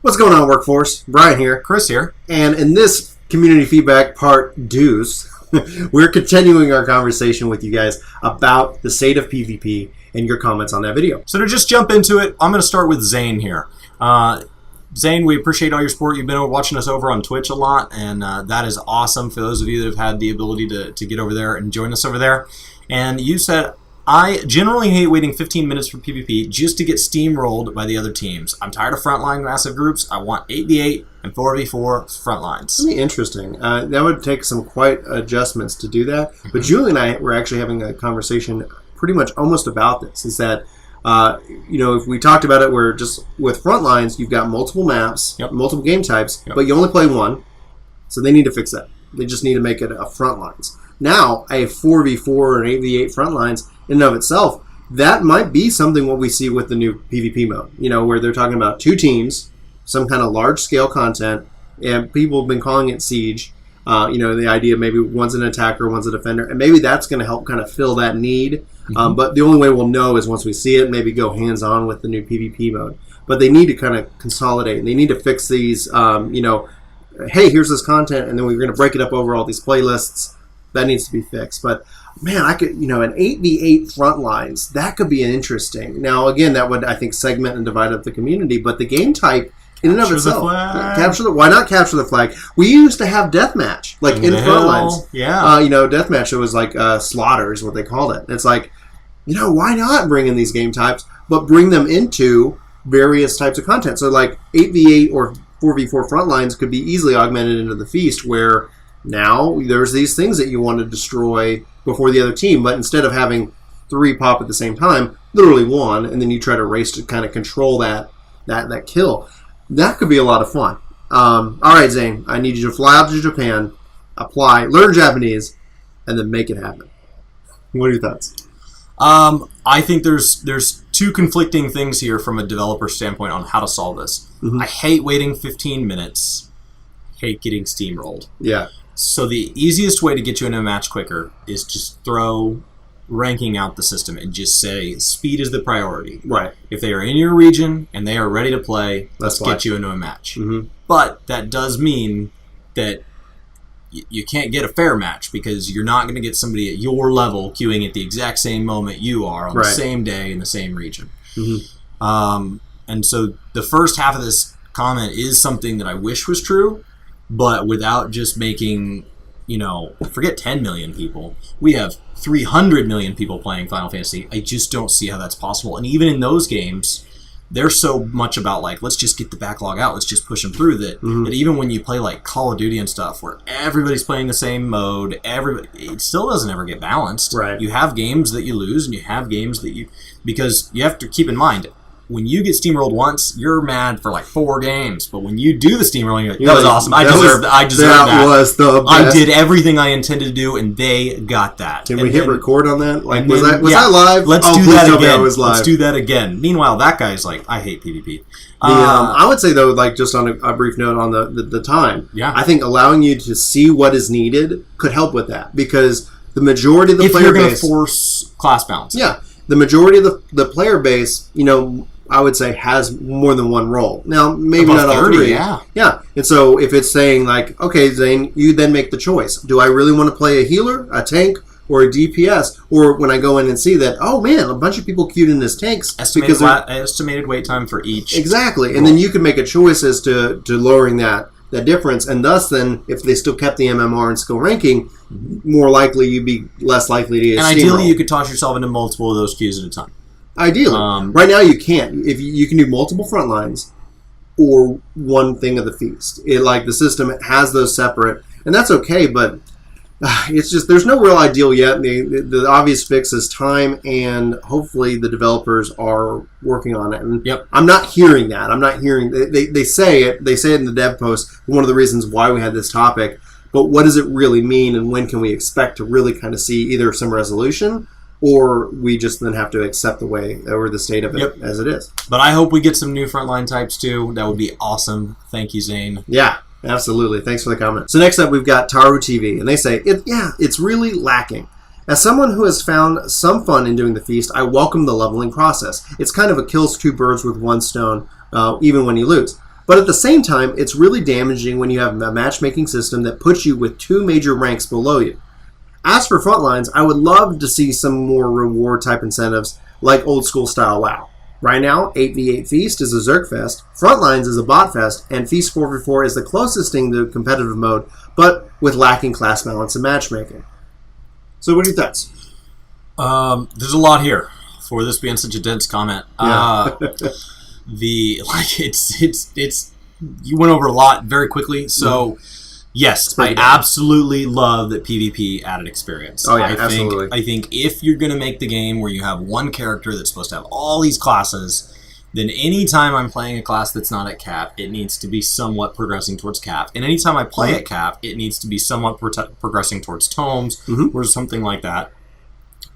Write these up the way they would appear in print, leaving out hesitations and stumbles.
What's going on, workforce? Brian here. Chris here. And in this community feedback part deuce, we're continuing our conversation with you guys about the state of PvP and your comments on that video. So to just jump into it, I'm going to start with Zayn here. Zayn, we appreciate all your support. You've been watching us over on Twitch a lot, and that is awesome for those of you that have had the ability to get over there and join us over there. And you said, I generally hate waiting 15 minutes for PvP just to get steamrolled by the other teams. I'm tired of frontline massive groups. I want 8v8 and 4v4 frontlines. That'd be interesting. That would take some quite adjustments to do that. But Julie and I were actually having a conversation pretty much almost about this. Is that, if we talked about it where just with frontlines, you've got multiple maps, multiple game types, but you only play one. So they need to fix that. They just need to make it a frontlines. Now, a 4v4 or an 8v8 frontlines, in and of itself, that might be something what we see with the new PvP mode, where they're talking about two teams, some kind of large-scale content, and people have been calling it Siege. The idea maybe one's an attacker, one's a defender, and maybe that's going to help kind of fill that need. But the only way we'll know is once we see it, maybe go hands-on with the new PvP mode. But they need to kind of consolidate, and they need to fix these, hey, here's this content, and then we're going to break it up over all these playlists. That needs to be fixed. But man, I could, an 8v8 frontlines, that could be interesting. Now, again, that would, I think, segment and divide up the community. But the game type, in and of itself, why not capture the flag? We used to have deathmatch, like in frontlines. Yeah. Deathmatch, it was like slaughter is what they called it. It's like, why not bring in these game types, but bring them into various types of content? So like 8v8 or 4v4 frontlines could be easily augmented into the feast, where now there's these things that you want to destroy before the other team, but instead of having 3 pop at the same time, literally 1, and then you try to race to kind of control that kill. That could be a lot of fun. All right, Zayn, I need you to fly out to Japan, apply, learn Japanese, and then make it happen. What are your thoughts? I think there's two conflicting things here from a developer standpoint on how to solve this. I hate waiting 15 minutes. Hate getting steamrolled. Yeah. So the easiest way to get you into a match quicker is just throw ranking out the system and just say speed is the priority. Right. If they are in your region and they are ready to play, let's get you into a match. But that does mean that you can't get a fair match because you're not going to get somebody at your level queuing at the exact same moment you are on the same day in the same region. And so the first half of this comment is something that I wish was true, but without just making, forget 10 million people. We have 300 million people playing Final Fantasy. I just don't see how that's possible. And even in those games, they're so much about, like, let's just get the backlog out. Let's just push them through that. That even when you play, like, Call of Duty and stuff, where everybody's playing the same mode, it still doesn't ever get balanced. Right. You have games that you lose, and you have games that you... Because you have to keep in mind, when you get steamrolled once, you're mad for like 4 games. But when you do the steamrolling, you're like, that was awesome. I deserved that. That was the best. I did everything I intended to do, and they got that. Can we hit record on that? Like, was I live? Let's do that again. Let's do that again. Meanwhile, that guy's like, I hate PvP. I would say, though, like, just on a brief note on the time, I think allowing you to see what is needed could help with that. Because the majority of the player base... If you're going to force class balance. Yeah. The majority of the player base, I would say has more than one role. Now, maybe not all 3. Yeah. And so if it's saying like, okay, Zayn, you then make the choice. Do I really want to play a healer, a tank, or a DPS? Or when I go in and see that, oh man, a bunch of people queued in as tanks. Estimated wait time for each. Exactly. And then you can make a choice as to lowering that difference. And thus then, if they still kept the MMR and skill ranking, more likely you'd be less likely to get And ideally you could toss yourself into multiple of those queues at a time. Ideally. Right now you can't. If you can do multiple front lines or one thing of the feast. The system has those separate, and that's okay, but it's just there's no real ideal yet. The obvious fix is time, and hopefully the developers are working on it. And I'm not hearing that. I'm not hearing they say it. They say it in the dev post. One of the reasons why we had this topic, but what does it really mean, and when can we expect to really kind of see either some resolution, or we just then have to accept the way or the state of it as it is. But I hope we get some new frontline types too. That would be awesome. Thank you, Zayn. Yeah, absolutely. Thanks for the comment. So next up, we've got TaruTV, and they say, it's really lacking. As someone who has found some fun in doing the feast, I welcome the leveling process. It's kind of a kills 2 birds with 1 stone, even when you lose. But at the same time, it's really damaging when you have a matchmaking system that puts you with 2 major ranks below you. As for Frontlines, I would love to see some more reward type incentives like old school style WoW. Right now, 8v8 Feast is a Zerg Fest, Frontlines is a Bot Fest, and Feast 4v4 is the closest thing to competitive mode, but with lacking class balance and matchmaking. So what are your thoughts? There's a lot here for this being such a dense comment. Yeah. It's you went over a lot very quickly, so yes, I absolutely love that PvP added experience. Oh yeah, absolutely. I think if you're going to make the game where you have one character that's supposed to have all these classes, then anytime I'm playing a class that's not at cap, it needs to be somewhat progressing towards cap. And anytime I play at cap, it needs to be somewhat progressing towards tomes or something like that.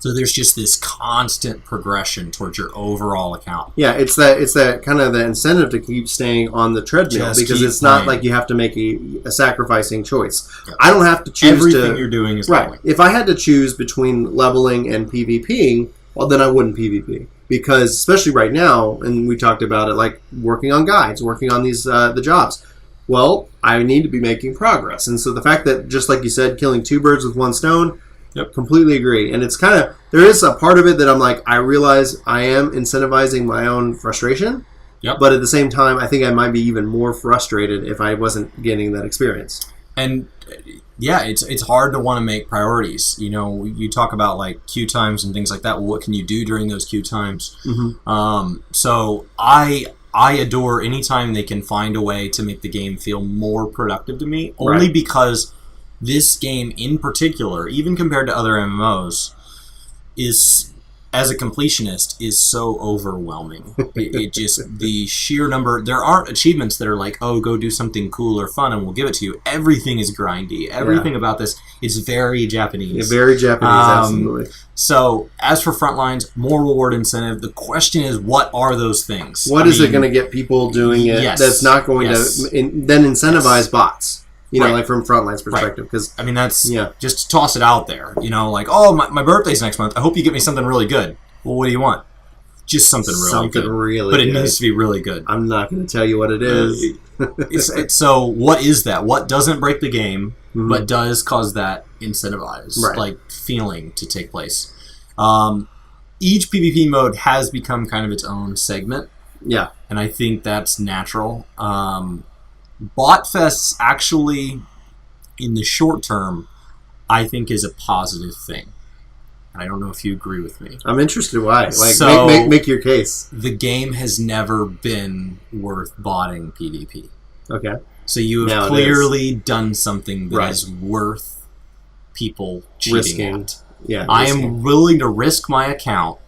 So there's just this constant progression towards your overall account. Yeah, it's that kind of the incentive to keep staying on the treadmill because it's not like you have to make a sacrificing choice. Yeah. I don't have to choose everything you're doing is right. If I had to choose between leveling and PvPing, well, then I wouldn't PvP because especially right now, and we talked about it, like working on guides, working on these the jobs. Well, I need to be making progress, and so the fact that just like you said, killing 2 birds with 1 stone. Yep, completely agree. And it's kind of, there is a part of it that I'm like, I realize I am incentivizing my own frustration. Yep. But at the same time, I think I might be even more frustrated if I wasn't getting that experience. And yeah, it's hard to want to make priorities. You know, you talk about like queue times and things like that. Well, what can you do during those queue times? So I adore anytime they can find a way to make the game feel more productive to me, only because this game in particular, even compared to other MMOs, is, as a completionist, is so overwhelming. it just, the sheer number, there aren't achievements that are like, oh, go do something cool or fun and we'll give it to you. Everything is grindy. Everything about this is very Japanese. Yeah, very Japanese, absolutely. So, as for Frontlines, more reward incentive, the question is, what are those things? What is it going to get people doing it that's not going to then incentivize bots? You know, like from Frontline's perspective, because I mean that's just to toss it out there. You know, like my birthday's next month. I hope you get me something really good. Well, what do you want? Just something really good. But it needs to be really good. I'm not going to tell you what it is. So what is that? What doesn't break the game, but does cause that incentivized like feeling to take place? Each PvP mode has become kind of its own segment. Yeah, and I think that's natural. Bot fests actually, in the short term, I think is a positive thing. I don't know if you agree with me. I'm interested why. Like, so, make your case. The game has never been worth botting PvP. Okay. So you have clearly done something that is worth people cheating at. Yeah, I am willing to risk my account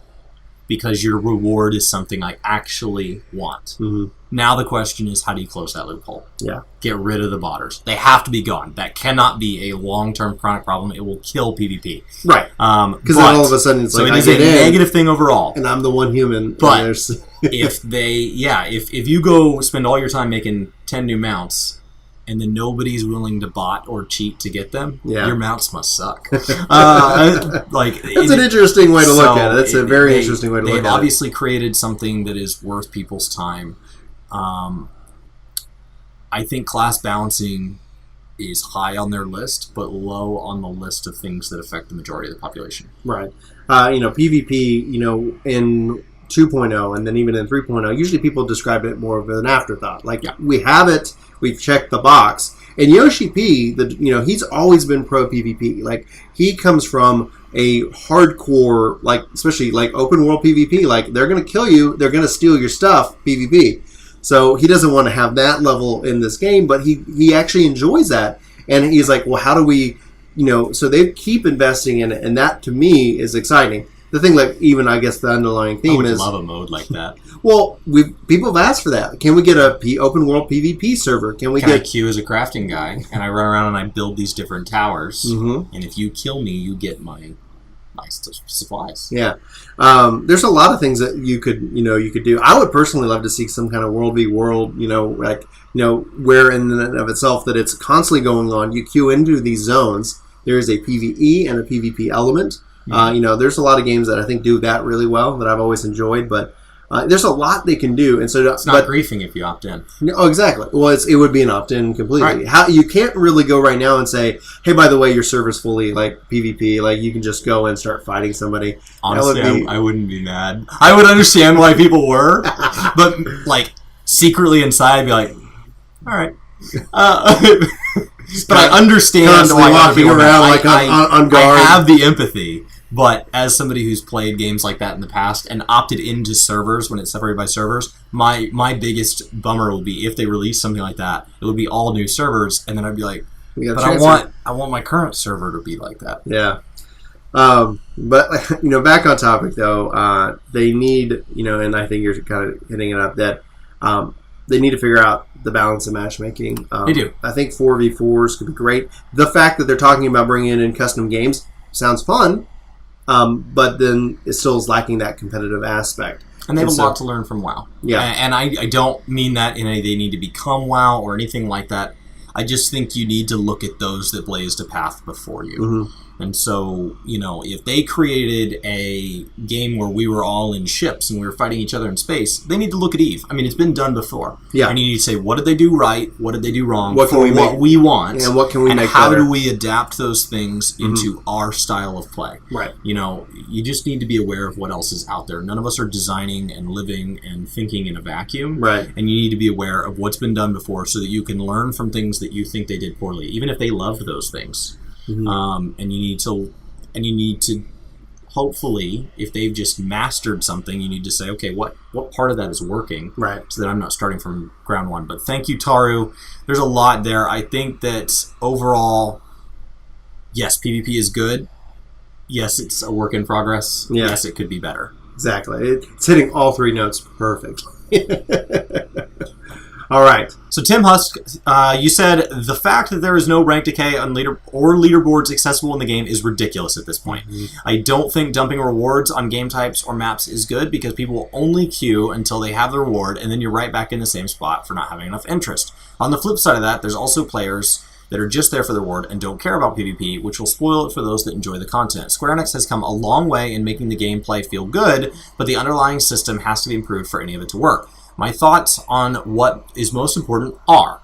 because your reward is something I actually want. Now the question is, how do you close that loophole? Yeah. Get rid of the botters. They have to be gone. That cannot be a long-term chronic problem. It will kill PvP. Right. Because then all of a sudden it's so like, it is a negative thing overall. And I'm the one human. But if you go spend all your time making 10 new mounts, and then nobody's willing to bot or cheat to get them, your mounts must suck. That's an interesting way to look at it. That's a very interesting way to look at it. They've obviously created something that is worth people's time. I think class balancing is high on their list, but low on the list of things that affect the majority of the population. Right. PvP, in 2.0 and then even in 3.0, usually people describe it more of an afterthought. Like, we have it, we've checked the box. And Yoshi P, he's always been pro PvP. Like, he comes from a hardcore, like, especially like open world PvP. Like, they're going to kill you, they're going to steal your stuff, PvP. So he doesn't want to have that level in this game, but he actually enjoys that. And he's like, well, how do we, so they keep investing in it. And that, to me, is exciting. The thing, like, even I guess the underlying theme is... I would love a mode like that. Well, people have asked for that. Can we get a open world PvP server? Can I queue as a crafting guy, and I run around and I build these different towers, and if you kill me, you get my supplies. Yeah. There's a lot of things that you could do. I would personally love to see some kind of world v world, where in and of itself that it's constantly going on. You queue into these zones. There is a PvE and a PvP element. There's a lot of games that I think do that really well that I've always enjoyed, but There's a lot they can do, and so it's not griefing if you opt in. Oh, exactly. Well, it would be an opt-in completely. Right. You can't really go right now and say, "Hey, by the way, your server's fully like PvP." Like you can just go and start fighting somebody. Honestly, I wouldn't be mad. I would understand why people were, but like secretly inside, I'd be like, "All right." But I understand why walking around like on guard. I have the empathy. But as somebody who's played games like that in the past and opted into servers when it's separated by servers, my biggest bummer would be if they release something like that. It would be all new servers, and then I'd be like, but I want my current server to be like that. Yeah. But back on topic though, they need and I think you're kind of hitting it up that they need to figure out the balance of matchmaking. They do. I think 4v4s could be great. The fact that they're talking about bringing in custom games sounds fun. But then it still is lacking that competitive aspect. And they have a lot to learn from WoW. Yeah. And I don't mean that in they need to become WoW or anything like that. I just think you need to look at those that blazed a path before you. Mm-hmm. And so, if they created a game where we were all in ships and we were fighting each other in space, they need to look at EVE. I mean, it's been done before. Yeah. And you need to say, what did they do right? What did they do wrong? What we want? And what can we make how better? do we adapt those things into our style of play? Right. You just need to be aware of what else is out there. None of us are designing and living and thinking in a vacuum. Right. And you need to be aware of what's been done before so that you can learn from things that you think they did poorly, even if they loved those things. Mm-hmm. And you need to hopefully, if they've just mastered something, you need to say, okay, what part of that is working, right? So that I'm not starting from ground one. But thank you, Taru. There's a lot there. I think that overall, yes, PvP is good. Yes, it's a work in progress. Yeah. Yes, it could be better. Exactly. It's hitting all three notes perfect. All right. So Tim Husk, you said the fact that there is no rank decay on leaderboards accessible in the game is ridiculous at this point. Mm-hmm. I don't think dumping rewards on game types or maps is good because people will only queue until they have the reward, and then you're right back in the same spot for not having enough interest. On the flip side of that, there's also players that are just there for the reward and don't care about PvP, which will spoil it for those that enjoy the content. Square Enix has come a long way in making the gameplay feel good, but the underlying system has to be improved for any of it to work. My thoughts on what is most important are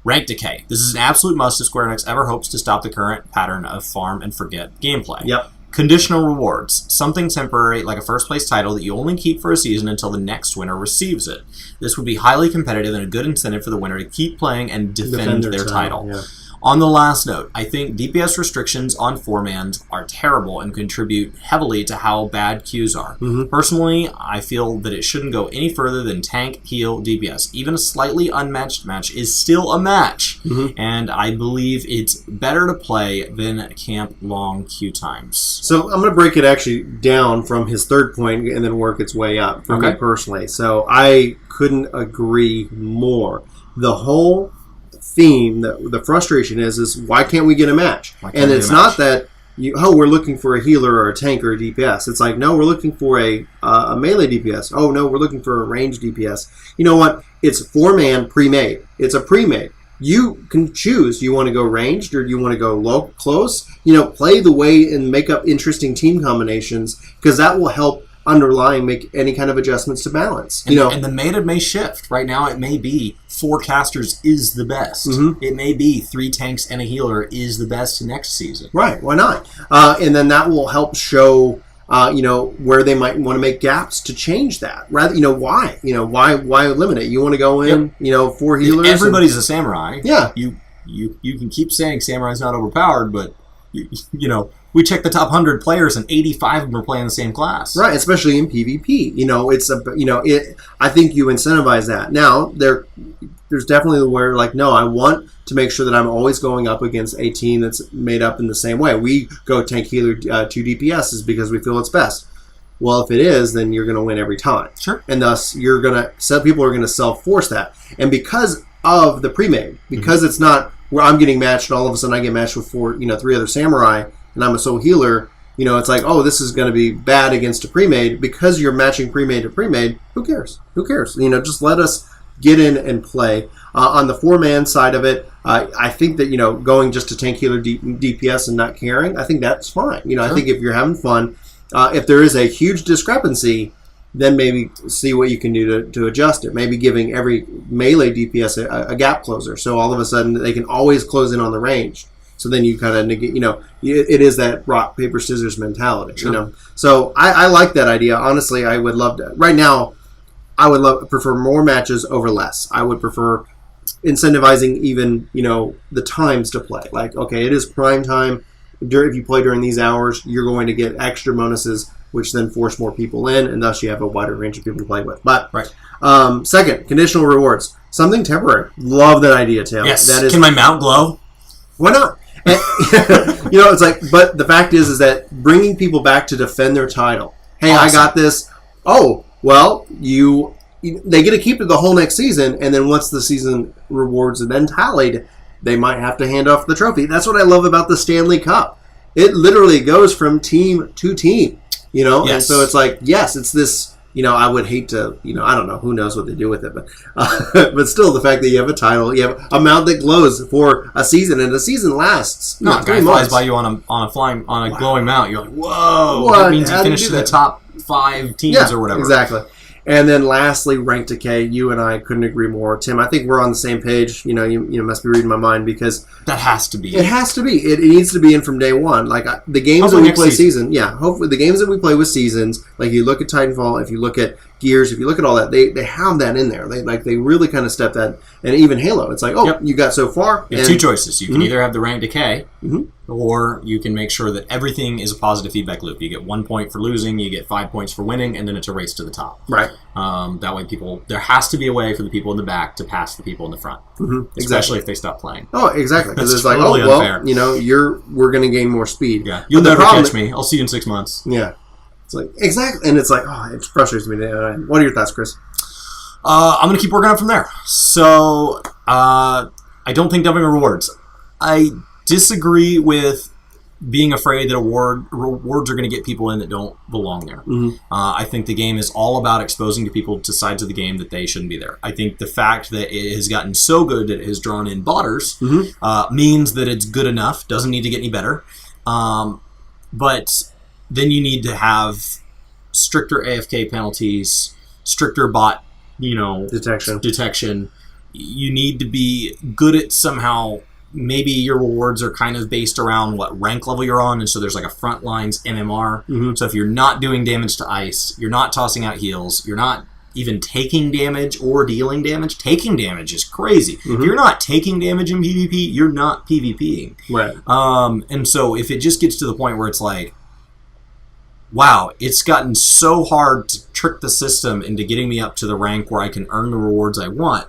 rank decay. This is an absolute must if Square Enix ever hopes to stop the current pattern of farm and forget gameplay. Yep. Conditional rewards. Something temporary like a first place title that you only keep for a season until the next winner receives it. This would be highly competitive and a good incentive for the winner to keep playing and defend their title. Yeah. On the last note, I think DPS restrictions on 4-mans are terrible and contribute heavily to how bad queues are. Mm-hmm. Personally, I feel that it shouldn't go any further than tank, heal, DPS. Even a slightly unmatched match is still a match, and I believe it's better to play than camp long queue times. So I'm going to break it actually down from his third point and then work its way up for me personally. So I couldn't agree more. The whole theme, the frustration is why can't we get a match? And it's not that we're looking for a healer or a tank or a DPS. It's like, no, we're looking for a melee DPS. Oh no, we're looking for a ranged DPS. You know what? It's 4-man pre-made. It's a pre-made. You can choose. Do you want to go ranged or do you want to go close? Play the way and make up interesting team combinations because that will help underlying make any kind of adjustments to balance. And the meta may shift. Right now it may be 4 casters is the best. Mm-hmm. It may be 3 tanks and a healer is the best next season. Right, why not? And then that will help show where they might want to make gaps to change that. Rather, why? Why limit it? You want to go in, 4 healers. Everybody's a samurai. Yeah. You can keep saying samurai's not overpowered, but we check the top 100 players and 85 of them are playing the same class. Right, especially in PvP. I think you incentivize that. Now, there's definitely where no, I want to make sure that I'm always going up against a team that's made up in the same way. We go tank healer 2 DPSs because we feel it's best. Well, if it is, then you're going to win every time. Sure. And thus, people are going to self-force that. And because of the pre-made, because it's not where I'm getting matched and all of a sudden I get matched with 3 other samurai and I'm a sole healer, it's like, oh, this is going to be bad against a pre-made. Because you're matching pre-made to pre-made, who cares? Who cares? Just let us get in and play. On the 4-man side of it, I think that, going just to tank healer DPS and not caring, I think that's fine. Sure. I think if you're having fun, if there is a huge discrepancy, then maybe see what you can do to adjust it. Maybe giving every melee DPS a gap closer, so all of a sudden they can always close in on the range. So then you kind of negate, it is that rock, paper, scissors mentality, Sure. So I like that idea. Honestly, I would love to. Right now, I would prefer more matches over less. I would prefer incentivizing even, the times to play. Like, okay, it is prime time. If you play during these hours, you're going to get extra bonuses, which then force more people in, and thus you have a wider range of people to play with. But second, conditional rewards. Something temporary. Love that idea, Tim. Yes. That is, can my mount glow? Why not? It's like, but the fact is that bringing people back to defend their title. Hey, awesome. I got this. Oh, well, they get to keep it the whole next season, and then once the season rewards are then tallied, they might have to hand off the trophy. That's what I love about the Stanley Cup. It literally goes from team to team, Yes. And so it's like, yes, it's this. I would hate to, I don't know, who knows what they do with it, but still, the fact that you have a title, you have a mount that glows for a season, and the season lasts 3 months. Flies by you on a glowing mount. You're like, whoa! What? That means you finished in the top 5 teams or whatever. Exactly. And then lastly, rank decay. You and I couldn't agree more, Tim. I think we're on the same page. You must be reading my mind because that has to be. It has to be. It needs to be in from day one. Like the games hopefully that we play season. Yeah, hopefully the games that we play with seasons. Like you look at Titanfall, if you look at Gears, if you look at all that, they have that in there. They really kind of step that. And even Halo, it's like, you got so far. You have 2 choices. You can either have the rank decay, or you can make sure that everything is a positive feedback loop. You get 1 point for losing, you get 5 points for winning, and then it's a race to the top. Right. That way, there has to be a way for the people in the back to pass the people in the front, especially if they stop playing. Oh, exactly. Because it's totally like, unfair. we're going to gain more speed. Yeah, you'll never catch me. I'll see you in 6 months. Yeah. It's like, exactly. And it's like, it frustrates me. What are your thoughts, Chris? I'm going to keep working on from there. So, I don't think dumping rewards. I disagree with being afraid that rewards are going to get people in that don't belong there. I think the game is all about exposing to people to sides of the game that they shouldn't be there. I think the fact that it has gotten so good that it has drawn in botters means that it's good enough, doesn't need to get any better. But then you need to have stricter AFK penalties, stricter bot, detection. You need to be good at somehow. Maybe your rewards are kind of based around what rank level you're on, and so there's like a frontlines MMR. So if you're not doing damage to ice, you're not tossing out heals, you're not even taking damage or dealing damage. Taking damage is crazy. If you're not taking damage in PvP, you're not PvPing. Right. And so if it just gets to the point where it's like, wow, it's gotten so hard to trick the system into getting me up to the rank where I can earn the rewards I want,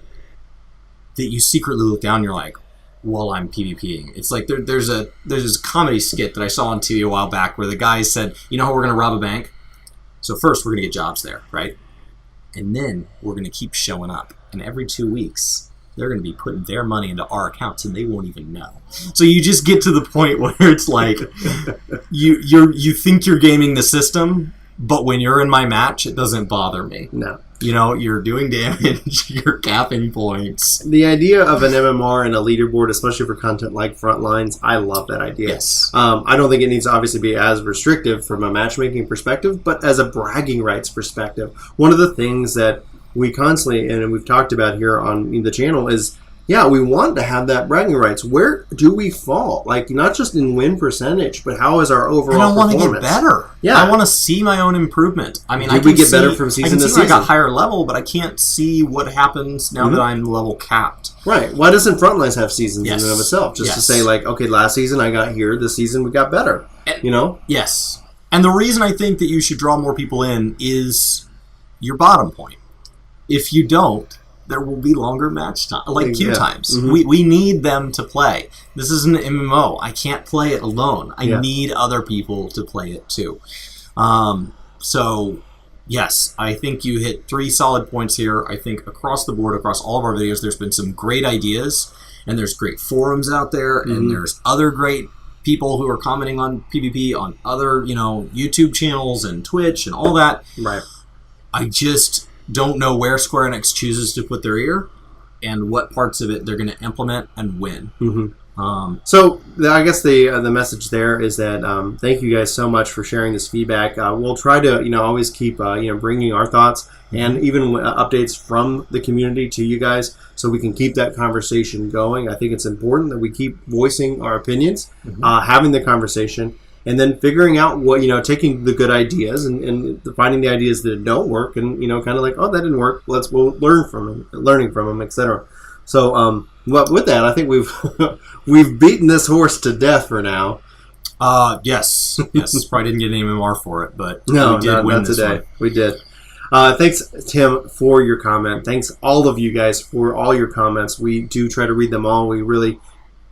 that you secretly look down and you're like, well, I'm PvPing. It's like there's this comedy skit that I saw on TV a while back where the guy said, you know how we're going to rob a bank? So first we're going to get jobs there, right? And then we're going to keep showing up. And every 2 weeks, they're going to be putting their money into our accounts and they won't even know. So you just get to the point where it's like, you think you're gaming the system, but when you're in my match, it doesn't bother me. No. You're doing damage, you're capping points. The idea of an MMR and a leaderboard, especially for content like Frontlines, I love that idea. Yes. I don't think it needs to obviously be as restrictive from a matchmaking perspective, but as a bragging rights perspective. One of the things that we constantly, and we've talked about here on the channel, is we want to have that bragging rights. Where do we fall? Like, not just in win percentage, but how is our overall performance? And I want to get better. Yeah. I want to see my own improvement. I mean, we get better from season to season? I can see like a higher level, but I can't see what happens now that I'm level capped. Right. Why doesn't Frontlines have seasons in and of itself? Just to say, like, okay, last season I got here, this season we got better. Yes. And the reason I think that you should draw more people in is your bottom point. If you don't, there will be longer match time, like queue times. We need them to play. This is an MMO. I can't play it alone. I need other people to play it too. So, yes, I think you hit 3 solid points here. I think across the board, across all of our videos, there's been some great ideas, and there's great forums out there, and there's other great people who are commenting on PvP on other, YouTube channels and Twitch and all that. Right. I just don't know where Square Enix chooses to put their ear and what parts of it they're going to implement and when. So I guess the message there is that thank you guys so much for sharing this feedback. We'll try to always keep bringing our thoughts and even updates from the community to you guys, so we can keep that conversation going. I think it's important that we keep voicing our opinions, having the conversation, and then figuring out what taking the good ideas and finding the ideas that don't work, and kind of like, oh, that didn't work. We'll learn from them, learning from them, etc. So with that, I think we've beaten this horse to death for now. Yes. Probably didn't get an MMR for it, but no, we did win not this today. one. We did. Thanks, Tim, for your comment. Thanks, all of you guys, for all your comments. We do try to read them all. We really,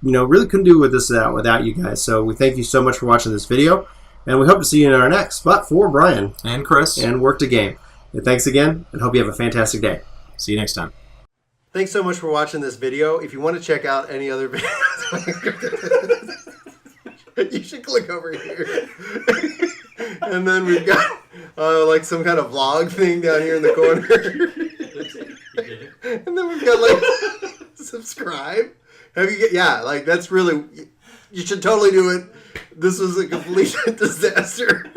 really couldn't do this without you guys. So we thank you so much for watching this video, and we hope to see you in our next. But for Brian and Chris and Work to Game, and thanks again, and hope you have a fantastic day. See you next time. Thanks so much for watching this video. If you want to check out any other videos, you should click over here. And then we've got like some kind of vlog thing down here in the corner. And then we've got like subscribe. That's really, you should totally do it. This was a complete disaster.